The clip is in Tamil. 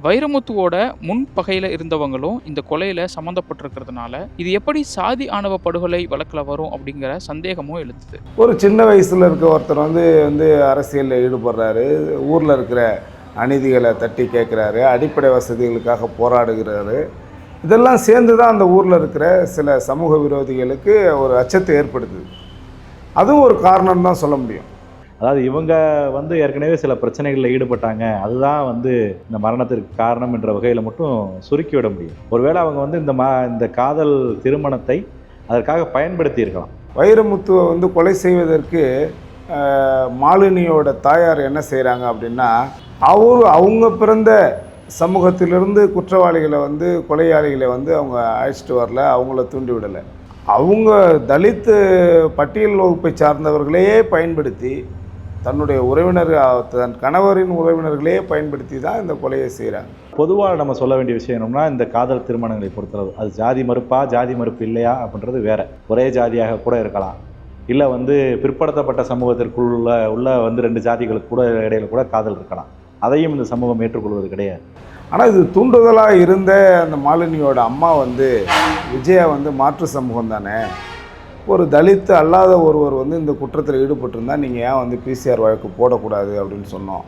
வைரமுத்துவோட முன்பகையில் இருந்தவங்களும் இந்த கொலையில் சம்மந்தப்பட்டிருக்கிறதுனால இது எப்படி சாதி ஆணவ படுகொலை வழக்கில் வரும் அப்படிங்கிற சந்தேகமும் எழுதுது. ஒரு சின்ன வயசில் இருக்க ஒருத்தர் வந்து அரசியலில் ஈடுபடுறாரு, ஊரில் இருக்கிற அநீதிகளை தட்டி கேட்குறாரு, அடிப்படை வசதிகளுக்காக போராடுகிறாரு. இதெல்லாம் சேர்ந்து தான் அந்த ஊரில் இருக்கிற சில சமூக விரோதிகளுக்கு ஒரு அச்சத்தை ஏற்படுத்துது. அதுவும் ஒரு காரணம் தான் சொல்ல முடியும். அதாவது இவங்க ஏற்கனவே சில பிரச்சனைகளில் ஈடுபட்டாங்க, அதுதான் இந்த மரணத்திற்கு காரணம் என்ற வகையில் மட்டும் சுருக்கி விட முடியும். ஒருவேளை அவங்க இந்த காதல் திருமணத்தை அதற்காக பயன்படுத்தி இருக்கலாம். வைரமுத்துவை கொலை செய்வதற்கு மாலினியோட தாயார் என்ன செய்கிறாங்க அப்படின்னா, அவங்க பிறந்த சமூகத்திலிருந்து குற்றவாளிகளை கொலையாளிகளை அவங்க அழைச்சிட்டு வரல, அவங்கள தூண்டி விடலை. அவங்க தலித் பட்டியல் வகுப்பை சார்ந்தவர்களையே பயன்படுத்தி, தன்னுடைய தன் கணவரின் உறவினர்களே பயன்படுத்தி தான் இந்த கொலையை செய்கிறாங்க. பொதுவாக நம்ம சொல்ல வேண்டிய விஷயம் என்னன்னா, இந்த காதல் திருமணங்களை பொறுத்தளவு அது ஜாதி மறுப்பா ஜாதி மறுப்பு இல்லையா அப்படின்றது வேற. ஒரே ஜாதியாக கூட இருக்கலாம், இல்லை பிற்படுத்தப்பட்ட சமூகத்திற்குள்ள உள்ள ரெண்டு ஜாதிகளுக்கு கூட இடையில கூட காதல் இருக்கலாம். அதையும் இந்த சமூகம் ஏற்றுக்கொள்வது கிடையாது. ஆனால் இது தூண்டுதலாக இருந்த அந்த மாலினியோட அம்மா விஜயா மாற்று சமூகம் தானே, ஒரு தலித் அல்லாத ஒருவர் இந்த குற்றத்தில் ஈடுபட்டிருந்தால் நீங்கள் ஏன் பிசிஆர் வழக்கு போடக்கூடாது அப்படின்னு சொன்னோம்.